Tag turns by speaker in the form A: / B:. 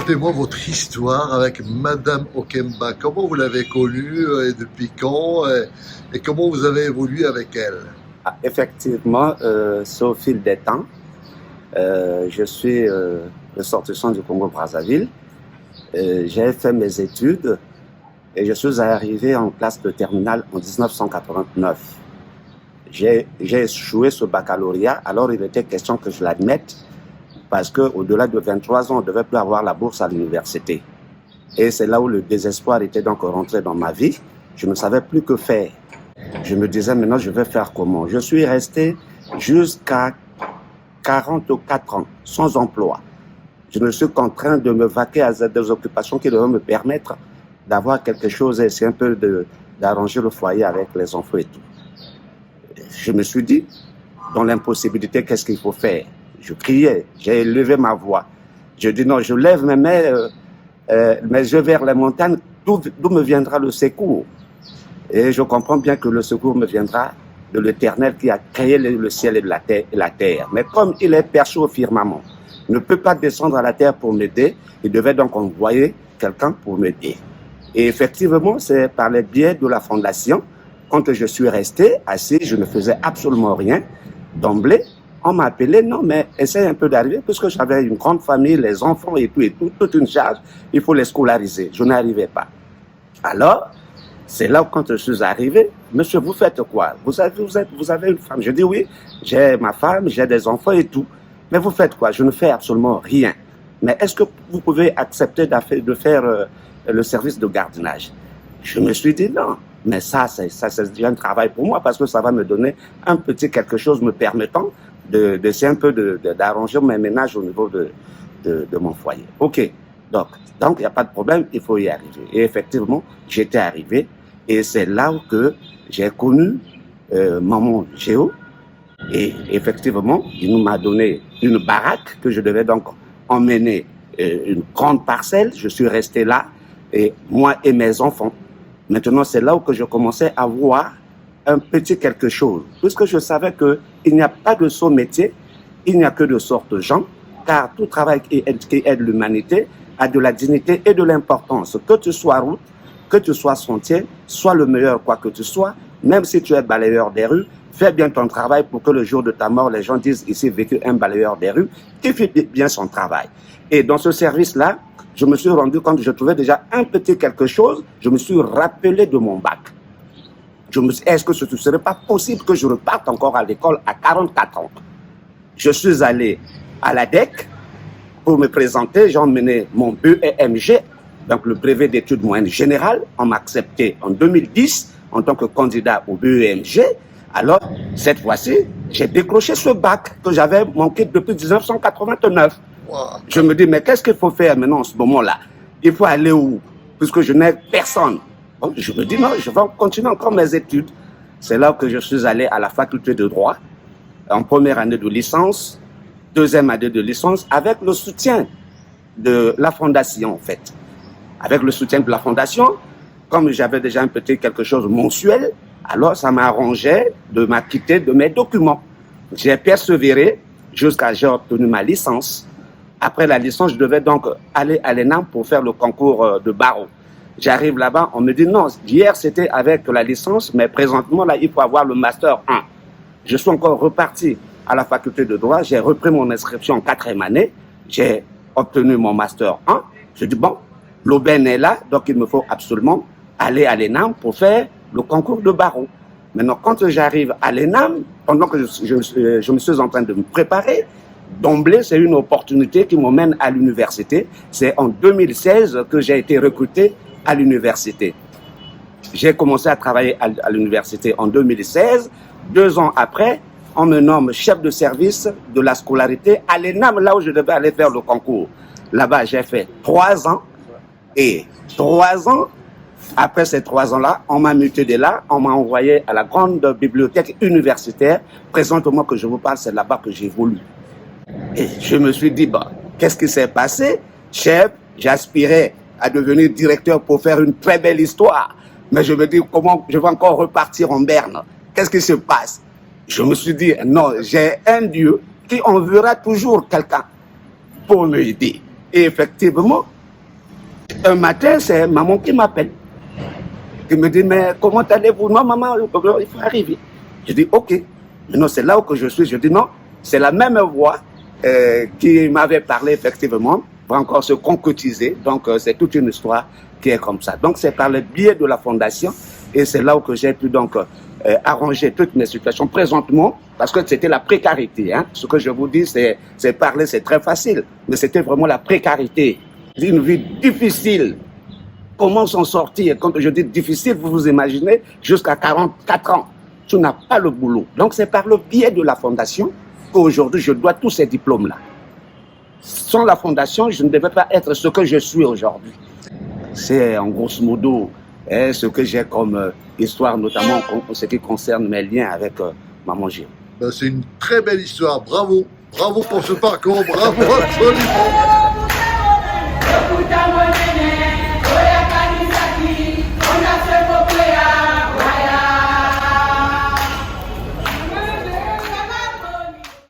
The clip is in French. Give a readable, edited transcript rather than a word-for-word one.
A: Racontez-moi votre histoire avec Madame Okemba. Comment vous l'avez connue et depuis quand et comment vous avez évolué avec elle?
B: Effectivement, c'est au fil des temps. Je suis ressortissant du Congo-Brazzaville. J'ai fait mes études et je suis arrivé en classe de terminale en 1989. J'ai échoué ce baccalauréat, alors il était question que je l'admette parce qu'au-delà de 23 ans, on ne devait plus avoir la bourse à l'université. Et c'est là où le désespoir était donc rentré dans ma vie. Je ne savais plus que faire. Je me disais, maintenant, je vais faire comment? Je suis resté jusqu'à 44 ans sans emploi. Je ne suis qu'en train de me vaquer à des occupations qui devaient me permettre d'avoir quelque chose et essayer un peu d'arranger le foyer avec les enfants et tout. Je me suis dit, dans l'impossibilité, qu'est-ce qu'il faut faire? Je criais, j'ai élevé ma voix. Je dis non, je lève mes mains, mes yeux vers les montagnes, d'où me viendra le secours? Et je comprends bien que le secours me viendra de l'Éternel qui a créé le ciel et la terre. Mais comme il est perché au firmament, il ne peut pas descendre à la terre pour m'aider, il devait donc envoyer quelqu'un pour m'aider. Et effectivement, c'est par le biais de la fondation, quand je suis resté assis, je ne faisais absolument rien. D'emblée, on m'a appelé, non, mais essaye un peu d'arriver, puisque j'avais une grande famille, les enfants et tout, toute une charge, il faut les scolariser. Je n'arrivais pas. Alors, c'est là où quand je suis arrivé, monsieur, vous faites quoi? Vous avez une femme? Je dis oui, j'ai ma femme, j'ai des enfants et tout. Mais vous faites quoi? Je ne fais absolument rien. Mais est-ce que vous pouvez accepter de faire le service de gardiennage? Je me suis dit non. Mais ça c'est déjà un travail pour moi parce que ça va me donner un petit quelque chose me permettant d'essayer un peu d'arranger mes ménages au niveau de mon foyer. Ok, donc il n'y a pas de problème, il faut y arriver. Et effectivement, j'étais arrivé et c'est là que j'ai connu Maman Géo. Et effectivement, il m'a donné une baraque que je devais donc emmener une grande parcelle. Je suis resté là, et moi et mes enfants. Maintenant, c'est là où que je commençais à voir un petit quelque chose. Puisque je savais qu'il n'y a pas de saut métier, il n'y a que de sorte gens, car tout travail qui aide l'humanité a de la dignité et de l'importance. Que tu sois route, que tu sois sentier, sois le meilleur quoi que tu sois, même si tu es balayeur des rues, fais bien ton travail pour que le jour de ta mort, les gens disent ici vécu un balayeur des rues qui fait bien son travail. Et dans ce service-là, je me suis rendu compte que je trouvais déjà un petit quelque chose. Je me suis rappelé de mon bac. Est-ce que ce ne serait pas possible que je reparte encore à l'école à 44 ans? Je suis allé à la DEC pour me présenter. J'ai emmené mon BEMG, donc le brevet d'études moyennes générales. On m'a accepté en 2010 en tant que candidat au BEMG. Alors, cette fois-ci, j'ai décroché ce bac que j'avais manqué depuis 1989. Wow. Je me dis, mais qu'est-ce qu'il faut faire maintenant en ce moment-là? Il faut aller où? Puisque je n'ai personne. Donc, je me dis, non, je vais continuer encore mes études. C'est là que je suis allé à la faculté de droit, en première année de licence, deuxième année de licence, avec le soutien de la fondation, en fait. Avec le soutien de la fondation, comme j'avais déjà un petit quelque chose mensuel, alors ça m'arrangeait de m'acquitter de mes documents. J'ai persévéré jusqu'à j'ai obtenu ma licence. Après la licence, je devais donc aller à l'ENAM pour faire le concours de barreau. J'arrive là-bas, on me dit non, hier c'était avec la licence, mais présentement là, il faut avoir le master 1. Je suis encore reparti à la faculté de droit, j'ai repris mon inscription en 4e année, j'ai obtenu mon master 1. Je dis bon, l'aubaine est là, donc il me faut absolument aller à l'ENAM pour faire le concours de barreau. Maintenant, quand j'arrive à l'ENAM, pendant que je me suis en train de me préparer, d'emblée, c'est une opportunité qui m'emmène à l'université. C'est en 2016 que j'ai été recruté à l'université. J'ai commencé à travailler à l'université en 2016. 2 ans après, on me nomme chef de service de la scolarité à l'ENAM, là où je devais aller faire le concours. Là-bas, j'ai fait 3 ans. Et 3 ans, après ces 3 ans-là, on m'a muté de là, on m'a envoyé à la grande bibliothèque universitaire. Présentement que je vous parle, c'est là-bas que j'évolue. Et je me suis dit, bah, qu'est-ce qui s'est passé? Chef, j'aspirais à devenir directeur pour faire une très belle histoire. Mais je me dis, comment je vais encore repartir en berne? Qu'est-ce qui se passe? Je me suis dit, non, j'ai un Dieu qui enverra toujours quelqu'un pour m'aider. Et effectivement, Un matin, c'est maman qui m'appelle. Qui me dit, mais comment allez-vous? Non, maman, il faut arriver. Je dis, ok. Mais non, c'est là où je suis. Je dis, non, c'est la même voix qui m'avait parlé, effectivement, va encore se concrétiser. Donc, c'est toute une histoire qui est comme ça. Donc, c'est par le biais de la fondation. Et c'est là où j'ai pu donc arranger toutes mes situations présentement, parce que c'était la précarité. Hein. Ce que je vous dis, c'est parler, c'est très facile. Mais c'était vraiment la précarité. Une vie difficile. Comment s'en sortir? Quand je dis difficile, vous vous imaginez, jusqu'à 44 ans, tu n'as pas le boulot. Donc, c'est par le biais de la fondation qu'aujourd'hui, je dois tous ces diplômes-là. Sans la fondation, je ne devais pas être ce que je suis aujourd'hui. C'est en grosso modo ce que j'ai comme histoire, notamment en ce qui concerne mes liens avec Maman Géo.
A: Ben, c'est une très belle histoire. Bravo. Bravo pour ce parcours. Bravo absolument.